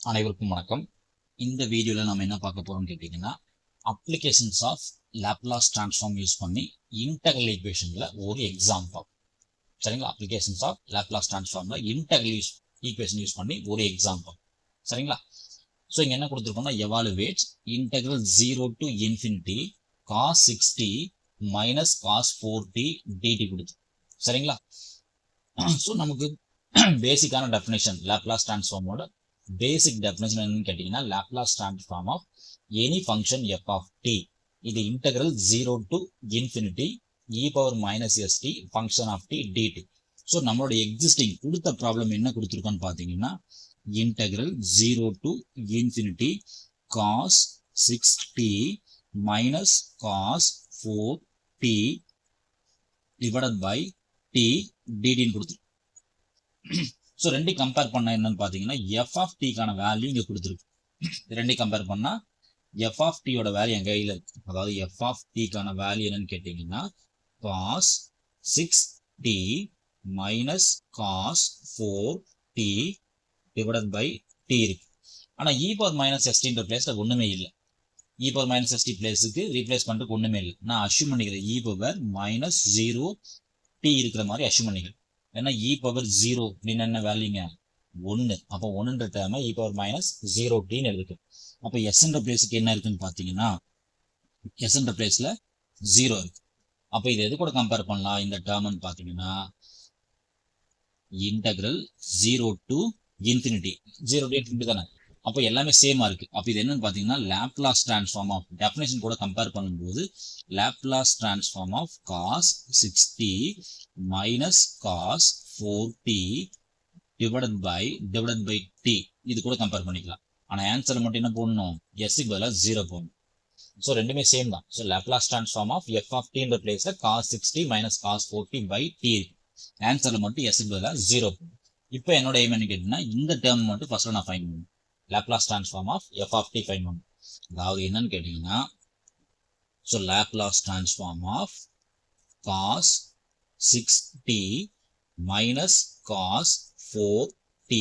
அனைவருக்கும் வணக்கம். இந்த வீடியோல நம்ம என்ன பார்க்க போறோம்னு கேட்டீங்கன்னா, applications of Laplace transform use பண்ணி இன்டெக்ரல் ஈக்குவேஷன்ல ஒரு எக்ஸாம்பிள். சரிங்களா? அப்ளிகேஷன்ஸ் ஆஃப் லாப்லாஸ் டிரான்ஸ்ஃபார்ம்ல இன்டெக்ரல் ஈக்குவேஷன் யூஸ் பண்ணி ஒரு எக்ஸாம்பிள். சரிங்களா? ஸோ இங்க என்ன கொடுத்துருக்கோம்னா, evaluate integral 0 to infinity cos 6t minus cos 4t dt கொடுத்து. சரிங்களா? ஸோ நமக்கு பேசிக்கான டெஃபினேஷன் லாப்லாஸ் டிரான்ஸ்ஃபார்மோட பேசிக் டெஃபினேஷன் என்னன்னு கேட்டீங்கன்னா, Laplace transform of any function f of t. இது integral 0 to infinity e power minus st function of t dt. So நம்மளோட existing கொடுத்த ப்ராப்ளம் என்ன கொடுத்துருக்கோன்னு பார்த்தீங்கன்னா, integral 0 to infinity cos 6t minus cos 4t divided by t dt கொடுத்துருக்கு. So ரெண்டையும் compare பண்ண என்னன்னு பார்த்தீங்கன்னா, எஃப் ஆஃப் டிக்கான வேல்யூ இங்கே கொடுத்துருக்கு. ரெண்டையும் கம்பேர் பண்ணா எஃப் ஆஃப் டியோட வேல்யூ என் கையில் இருக்கு. அதாவது எஃப் ஆஃப் டிக்கான வேல்யூ என்னன்னு கேட்டீங்கன்னா, cos 6t minus cos 4t divided by t இருக்கு. ஆனால் இ பவர் மைனஸ் எஸ்டின்ற பிளேஸ்ல ஒன்றுமே இல்லை. இ பவர் மைனஸ் எஸ்டி பிளேஸுக்கு ரீப்ளேஸ் பண்ணுறதுக்கு ஒன்றுமே இல்லை. நான் அஷ்யூம் பண்ணிக்கிறேன் இ பவர் மைனஸ் 0t இருக்கிற மாதிரி அஷ்யூம் பண்ணிக்கிறேன். ஏன்னா இ பவர் 0 அப்படின்னு என்ன வேல்யூங்க, 1. அப்போ 1ன்ற டேர்மை இ பவர் மைனஸ் 0tன்னு எழுதுக்கு. அப்போ எஸ்ன்ற பிளேஸுக்கு என்ன இருக்குன்னு பார்த்தீங்கன்னா, எஸ்ன்ற பிளேஸ்ல 0 இருக்கு. அப்போ இது எது கூட கம்பேர் பண்ணலாம் இந்த டேர்ம்னு பார்த்தீங்கன்னா, integral 0 to infinity 0 to infinity தானே. அப்போ எல்லாமே சேமா இருக்கு. அப்போ இது என்னன்னு பார்த்தீங்கன்னா, லாப்லாஸ் டிரான்ஸ்ஃபார்ம் ஆஃப் டெஃபினேஷன் கூட கம்பேர் பண்ணும்போது Laplace transform of cos 6t minus cos 4t divided by t இது கூட கம்பேர் பண்ணிக்கலாம். ஆனால் ஆன்சர் மட்டும் என்ன போடணும், எஸ்க்கு பதிலாக 0 போடணும். ஸோ ரெண்டுமே சேம் தான். So Laplace transform of F of டின்ற பிளேஸ்ல cos 6t minus cos 4t by t இருக்கு. ஆன்சர்ல மட்டும் எஸ்க்கு பதிலாக 0 போடணும். இப்போ என்னோட எய்ம் என்ன கேட்டீங்கன்னா, இந்த டேர்ம் மட்டும் ஃபர்ஸ்ட் நான் ஃபைண்ட் பண்ணணும். Laplace transform of F of t find பண்ணணும். அதாவது என்னன்னு கேட்டீங்கன்னா, so Laplace transform of cos 6t minus cos 4t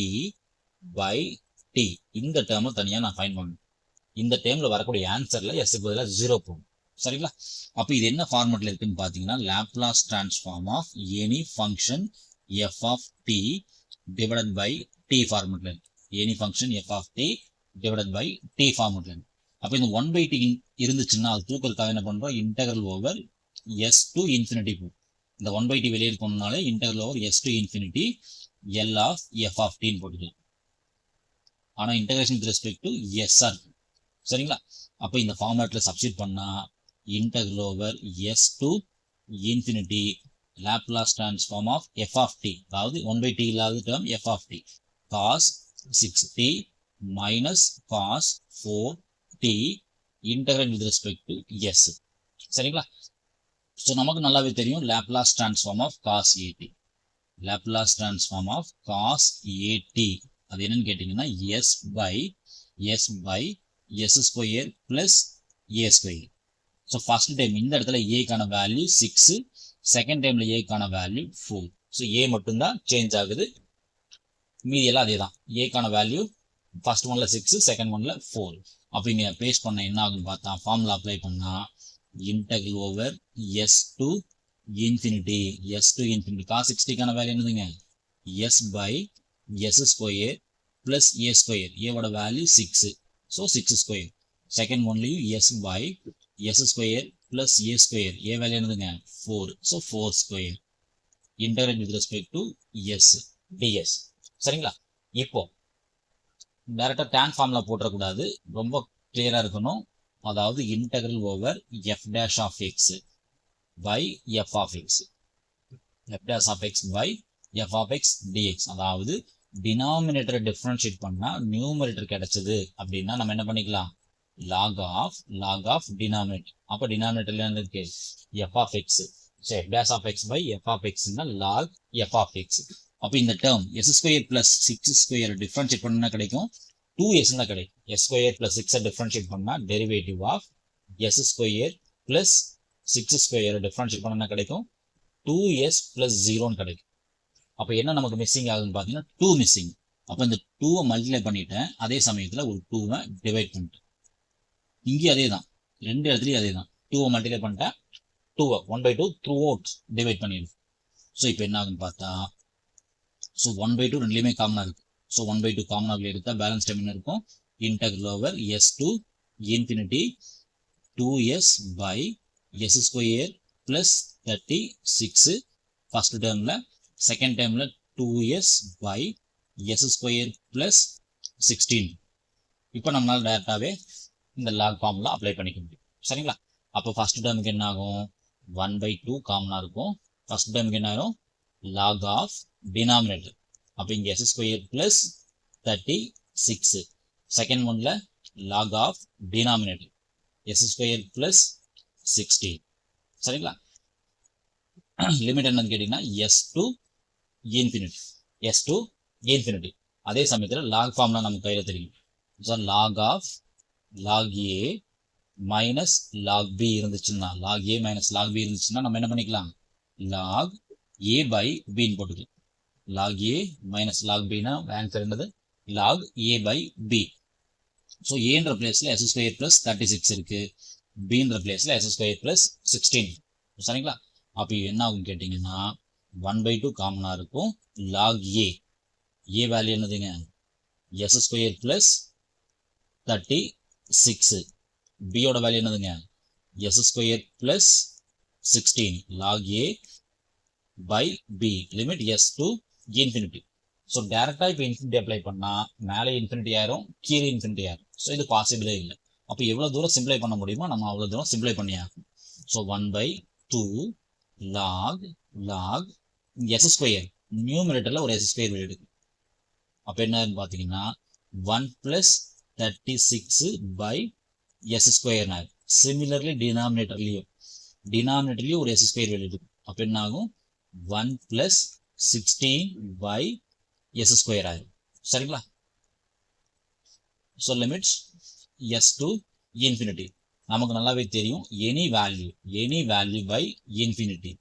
by t இந்த டேர்மை தனியாக நான் ஃபைண்ட் பண்ணணும். இந்த டேர்ம்ல வரக்கூடிய ஆன்சர்ல எஸ்க்கு பதிலாக 0 போகும். சரிங்களா? அப்போ இது என்ன ஃபார்மெட்ல இருக்குன்னு பார்த்தீங்கன்னா, Laplace transform of any function F of T divided by T ஃபார்மெட்ல இருக்கு. Any function F of T divided by T ஃபார்மெட்ல இருக்கு. அப்போ இந்த 1/t இருந்துச்சுன்னா அது தூக்கிறதுக்காக என்ன பண்றோம், integral over S to infinity போகும். இந்த 1/t வெளியே போனாலே integral over S to infinity L of F of டின்னு போட்டுக்கலாம். ஆனால் இன்டெகிரேஷன் வித் ரெஸ்பெக்ட் டு எஸ்ஆ இருக்கு. சரிங்களா? அப்போ இந்த ஃபார்மேட்ல சப்ஸ்டிட் பண்ணா integral over S to infinity Laplace transform of F of T, அதாவது 1/t இல்லாத term F of T cos 6t minus cos 4t integrate with respect to S. சரிங்களா? ஸோ நமக்கு நல்லாவே தெரியும் Laplace transform of cos A T. Laplace transform of cos A T அது என்னன்னு கேட்டீங்கன்னா, S by S square plus A square. So first time இந்த இடத்துல ஏக்கான value 6, second டைம்ல ஏக்கான வேல்யூ 4. ஸோ ஏ மட்டும்தான் சேஞ்ச் ஆகுது, மீதி எல்லாம் அதே தான். ஏக்கான வேல்யூ ஃபர்ஸ்ட் ஒன்ல 6, செகண்ட் ஒன்ல 4. அப்போ இங்க பேஸ் பண்ண என்ன ஆகுன்னு பார்த்தா, ஃபார்முலா அப்ளை பண்ணா integral over S to infinity cos 60க்கான வேல்யூ என்னதுங்க, S by S square plus A square. ஏவோட வேல்யூ 6, ஸோ 6 ஸ்கொயர். செகண்ட் ஒன்லையும் S by S square plus A square. A value என்னதுங்க 4, so 4 square integrate with respect to S DS. சரிங்களா? இப்போ டைரக்டா tan formula போட்டுறக்கூடாது, ரொம்ப கிளியரா இருக்கணும். அதாவது integral over f dash of X by F of x, f dash of X by F of x dx. அதாவது டினாமினேட்டரை டிஃபரன்ஷியேட் பண்ணா நியூமரேட்டர் கிடைச்சது அப்படின்னா நம்ம என்ன பண்ணிக்கலாம், லாக் ஆஃப் டினாமினேட்டர். அப்போ டினாமினேட்டர்ல என்ன இருக்கு, F of X. So F dash of X by F of எக்ஸ்னா லாக் எஃப் ஆஃப் எக்ஸ். அப்போ இந்த term S square plus 6 square differentiate பண்ணா கிடைக்கும் 2s தான் கிடைக்கும். எஸ் ஸ்கொயர் பிளஸ் 6 டிஃபரன்ஷியேட் பண்ணா derivative of S square plus 6 square differentiate பண்ணா கிடைக்கும் 2s plus 0 கிடைக்கும். அப்போ என்ன நமக்கு மிஸ்ஸிங் ஆகுதுன்னு பார்த்தீங்கன்னா 2 மிஸ்ஸிங். அப்போ இந்த 2வை மல்டிப்ளை பண்ணிட்டேன், அதே சமயத்தில் ஒரு 2வை டிவைட் பண்ணிட்டேன். இங்கேயும் அதே தான், ரெண்டு இடத்துலையும் அதே தான். 2வை மல்டிப்ளை பண்ணிட்டேன், 2வை 1/2 த்ரூ அவுட் டிவைட் பண்ணிடுது. ஸோ இப்போ என்ன ஆகுன்னு பார்த்தா, ஸோ 1/2 ரெண்டுலேயுமே காமனாக இருக்குது. ஸோ 1/2 காமனாக எடுத்தால் பேலன்ஸ் டைம் என்ன இருக்கும், integral over s to infinity 2s by s square plus 36 first டேர்மில், செகண்ட் டேர்மில் 2s by s square plus 16. இப்போ நம்மளால் டேரெக்டாகவே இந்த லாக் ஃபார்முலா அப்ளை பண்ணிக்க முடியும். சரிங்களா? அப்போ ஃபர்ஸ்ட் டேர்முக்கு என்ன ஆகும், 1/2 காமனாக இருக்கும். ஃபர்ஸ்ட் டேர்முக்கு என்ன ஆகும், லாக் ஆஃப் டினாமினேட்டர். அப்போ இங்கே s ஸ்கொயர் பிளஸ் 36. செகண்ட் ஒன்ல log of denominator s square plus 16. சரிங்களா? லிமிட் என்னன்னு கேட்டீங்கன்னா s to infinity. அதே சமயத்தில் லாக் ஃபார்ம்லாம் நம்ம கையில் தெரியும். So log of log A minus log B இருந்துச்சுன்னா, log A minus log B இருந்துச்சுன்னா நம்ம என்ன பண்ணிக்கலாம், லாக் ஏ பை பின்னு போட்டுக்கலாம். லாக் ஏ மைனஸ் லாக் பின்னா ஆன்சர் என்னது, log A by B. So ஏன்ற பிளேஸில் s ஸ்கொயர் பிளஸ் 36 இருக்கு, பின்ற பிளேஸில் s ஸ்கொயர் பிளஸ் 16. சரிங்களா? அப்போ என்ன ஆகும் கேட்டிங்கன்னா 1/2 காமனாக இருக்கும். லாக் ஏ வேல்யூ என்னதுங்க, s ஸ்கொயர் பிளஸ் 36. பியோட வேல்யூ என்னதுங்க, s square plus 16. Log A by b, limit s to infinity. So டேரெக்டாக இப்போ இன்ஃபினிட்டி அப்ளை பண்ணால் மேலே இன்ஃபினிட்டி ஆயிரும், கீழே இன்ஃபினிட்டி ஆயிரும். ஸோ இது பாசிபிளே இல்லை. அப்போ எவ்வளோ தூரம் சிம்பிளை பண்ண முடியுமோ நம்ம அவ்வளோ தூரம் சிம்பிளை பண்ணி ஆகும். ஸோ 1/2 லாக் s ஸ்கொயர், நியூமரேட்டரில் ஒரு s ஸ்கொயர் வெளியிடுது. அப்போ என்னன்னு பார்த்தீங்கன்னா 1 + 36 by s ஸ்கொயர். சிமிலர்லி டினாமினேட்டர்லையும் ஒரு s ஸ்கொயர் வெளியிடுது. அப்போ என்ன ஆகும், 1 + 16 by s ஸ்கொயர் ஆகும். சரிங்களா? So limits s to infinity. நமக்கு நல்லாவே தெரியும், any value by infinity,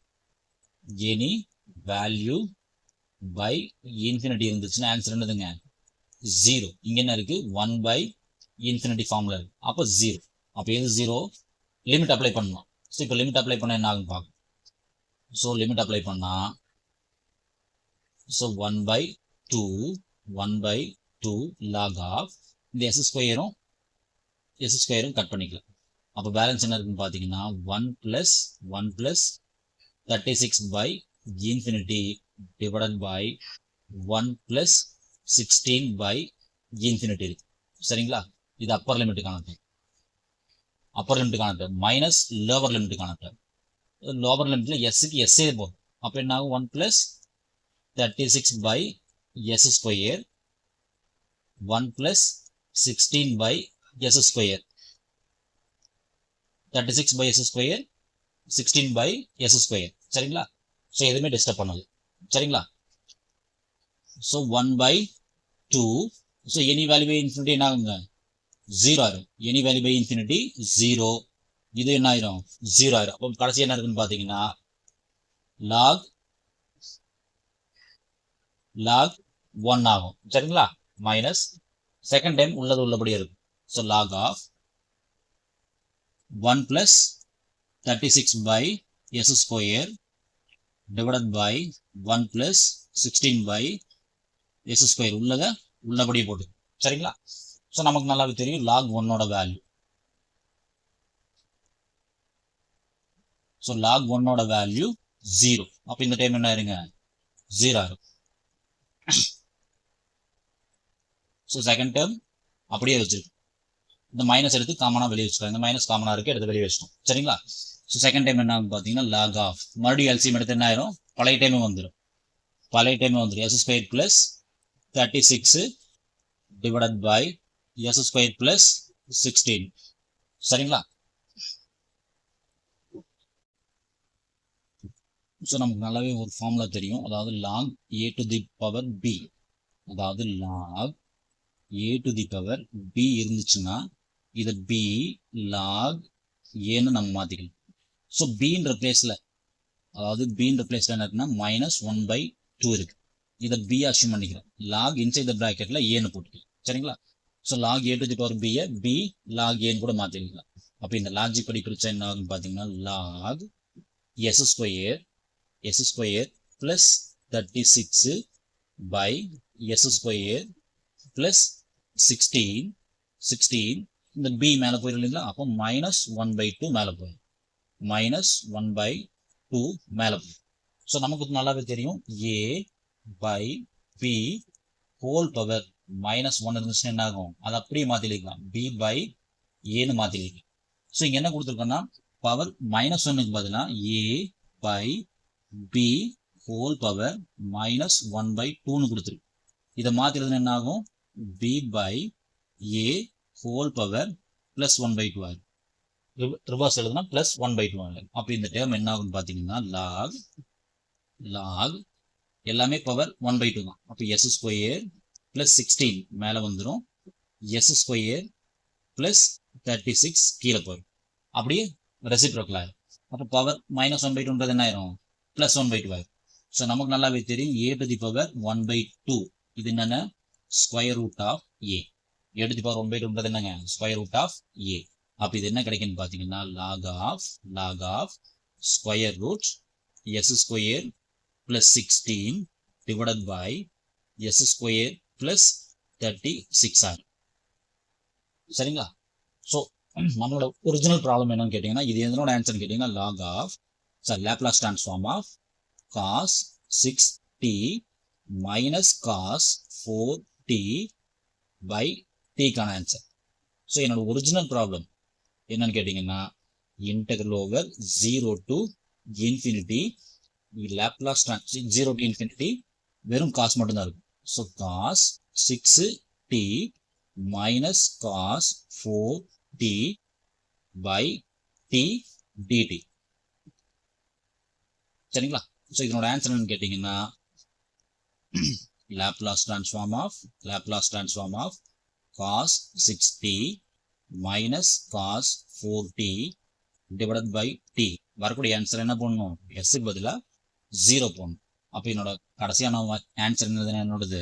any value by infinity இருந்துச்சுன்னா ஆன்சர் என்னதுங்க, 0. இங்க என்ன இருக்கு, 1/∞ ஃபார்ம்ல இருக்கு. அப்போ 0. அப்போ எது 0, லிமிட் அப்ளை பண்ணணும். ஸோ இப்போ லிமிட் அப்ளை பண்ண என்ன ஆகும் பார்க்கணும். ஸோ லிமிட் அப்ளை பண்ணா, ஸோ 1/2 லாக் ஆஃப் இந்த s ஸ்கொயரும் கட் பண்ணிக்கலாம். அப்போ பேலன்ஸ் என்ன இருக்குன்னு பார்த்தீங்கன்னா 1 + 36 by infinity divided by 1 + 16 by infinity. சரிங்களா? இது அப்பர் லிமிட்டுக்கான டேர்ம் மைனஸ் லோவர் லிமிட்டுக்கான டேர்ம். லோவர் லிமிட்ல எஸ்க்கு எஸ்ஸே போகும். அப்போ என்ன ஆகும், 1 + 36 by s square 1 + 16 by s square, 36 by s square 16 by s square. சரிங்களா? ஸோ எதுவுமே டிஸ்டர்ப் பண்ணது. சரிங்களா? So 1/2. So any value by infinity என்ன ஆகுங்க, 0 ஆயிரும். Any value by infinity 0. இது என்ன ஆயிரும், 0 ஆயிரும். அப்போ கடைசி என்ன இருக்குன்னு பார்த்தீங்கன்னா லாக் 1 ஆகும். சரிங்களா? மைனஸ் செகண்ட் டைம் உள்ளது உள்ளபடியே இருக்கும். So log of 1 + 36 by s square divided by 1 + 16 by s square உள்ளபடியே போட்டு. சரிங்களா? ஸோ நமக்கு நல்லாவே தெரியும் லாக் 1ஓட வேல்யூ. ஸோ லாக் 1ஓட வேல்யூ 0. அப்போ இந்த டைம் என்ன ஆயிருங்க, 0 ஆயிரும். ஸோ செகண்ட் டேர்ம் அப்படியே வச்சிருக்கு. இந்த மைனஸ் எடுத்து காமனாக வெளியே வச்சுக்கலாம். இந்த மைனஸ் காமனாக இருக்கு, எடுத்து வெளியே வச்சிட்டோம். சரிங்களா? ஸோ செகண்ட் டைம் என்ன ஆகும் பார்த்தீங்கன்னா லாக் ஆஃப், மறுபடியும் எல்சிஎம் எடுத்து என்ன ஆயிரும், பழைய டைமே வந்துடும். s square + 36 divided by s square + 16. சரிங்களா? ஸோ நமக்கு நல்லாவே ஒரு ஃபார்முலா தெரியும். அதாவது log a to the power b, அதாவது log a to the power b இருந்துச்சுன்னா இதை b log a ன்னு நம்ம மாத்திக்கலாம். ஸோ bன்ற பிளேஸ்ல, அதாவது bன்ற பிளேஸ்ல என்ன இருக்குன்னா -1/2 இருக்கு. இதை b அஷ்யூம் பண்ணிக்கிறேன். log inside the bracketல a ன்னு போட்டுக்கலாம். சரிங்களா? So log a to the power b b log a ன்னு கூட மாத்திக்கலாம். அப்போ இந்த லாஜிக் படி பிரிச்சா என்ன ஆகும்னு பார்த்தீங்கன்னா log s square plus 36 by s square plus 16 இந்த b மேலே போயிடும் இல்லைங்களா? அப்போ -1/2 மேலே போயிடும். -1/2 மேலே போயிடும். ஸோ நமக்கு நல்லாவே தெரியும் a by b whole power -1 இருந்துச்சுன்னா என்ன ஆகும்? அதை அப்படியே மாற்றிக்கலாம். b by a மாற்றிக்கலாம். ஸோ இங்கே என்ன கொடுத்துருக்கோன்னா பவர் -1க்கு பதிலாக a by b whole power -1/2ன்னு கொடுத்துருக்கு. இதை மாற்றிடுதுன்னு என்ன ஆகும்? b by a whole power +1/2 ஆகும். ரிவர்ஸ் எழுதுனா +1/2 ஆகும். அப்போ இந்த டேர்ம் என்ன ஆகும்னு பார்த்தீங்கன்னா log எல்லாமே பவர் 1/2 தான். அப்போ s ஸ்கொயர் plus 16 மேலே வந்துடும். s ஸ்கொயர் plus 36 கீழே போயிடும். அப்படியே ரெசிப்ரோக்கல் ஆகும். அப்போ பவர் -1/2ன்றது என்ன ஆயிரும்? +1/2 ஆயிரும். ஸோ நமக்கு நல்லாவே தெரியும் a to the power 1/2 இது என்னென்ன? Square root of a. a to the power 1/2ன்றது என்னங்க? Square root of a. அப்போ இது என்ன கிடைக்குன்னு பார்த்தீங்கன்னா log of square root s square plus 16 divided by s square plus 36 ஆகும். சரிங்களா? ஸோ நம்மளோட ஒரிஜினல் ப்ராப்ளம் என்னன்னு கேட்டிங்கன்னா இது எதனோட ஆன்சர்னு கேட்டிங்கன்னா log of Laplace transform of cos 6t minus cos 4t by tக்கான ஆன்சர். ஸோ என்னோட ஒரிஜினல் ப்ராப்ளம் என்னன்னு கேட்டிங்கன்னா integral over 0 to infinity Laplace 0 to infinity வெறும் காஸ் மட்டும்தான் இருக்கும். So cos 6t minus cos 4t by t dt. சரிங்களா? So இதனோட answer என்னன்னு கேட்டிங்கன்னா Laplace transform of cos 6t minus cos 4t divided by t. வரக்கூடிய ஆன்சர் என்ன பண்ணணும்? எஸ்க்கு பதிலாக 0 போடணும். அப்போ என்னோட கடைசியான ஆன்சர் என்னோடது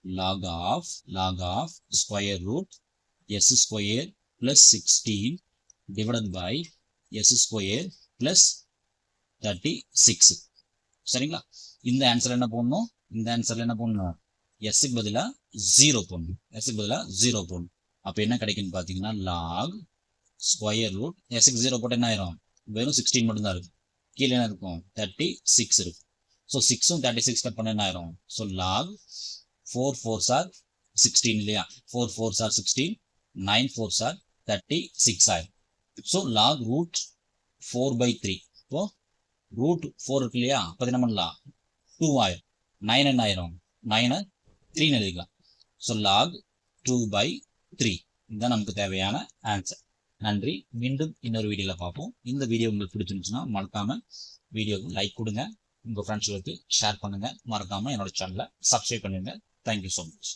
log of square root s square plus 16 divided by s square plus 36. சரிங்களா? இந்த ஆன்சர் என்ன போடணும்? இந்த ஆன்சர்ல என்ன போடணும்? எஸ்க்கு பதிலாக 0 போடணும். அப்போ என்ன கிடைக்குன்னு பார்த்தீங்கன்னா log ஸ்கொயர் ரூட் எஸ்க்கு 0 போட்டு என்ன ஆயிரும்? வெறும் 16 மட்டும்தான் இருக்கும். கீழே என்ன இருக்கும்? 36 இருக்கும். ஸோ 6ம் 36 கட் பண்ண என்ன ஆயிரும்? ஸோ log 4 4s are 16 இல்லையா? 4 4s are 16, 9 4s are 36 ஆயிரும். So log root 4/3. இப்போ ரூட் 4 இருக்கு இல்லையா? அப்போ என்ன பண்ணலாம்? 2 ஆயிரும். 9 என்ன ஆயிரும்? 9 3 எழுதிக்கலாம். ஸோ log 2/3 இதுதான் நமக்கு தேவையான ஆன்சர். நன்றி. மீண்டும் இன்னொரு வீடியோவில் பார்ப்போம். இந்த வீடியோ உங்களுக்கு பிடிச்சிருந்துச்சுன்னா மறக்காம வீடியோவுக்கு லைக் கொடுங்க, உங்கள் ஃப்ரெண்ட்ஸ்களுக்கு ஷேர் பண்ணுங்க, மறக்காம என்னோட சேனலை சப்ஸ்கிரைப் பண்ணுங்க. Thank you so much.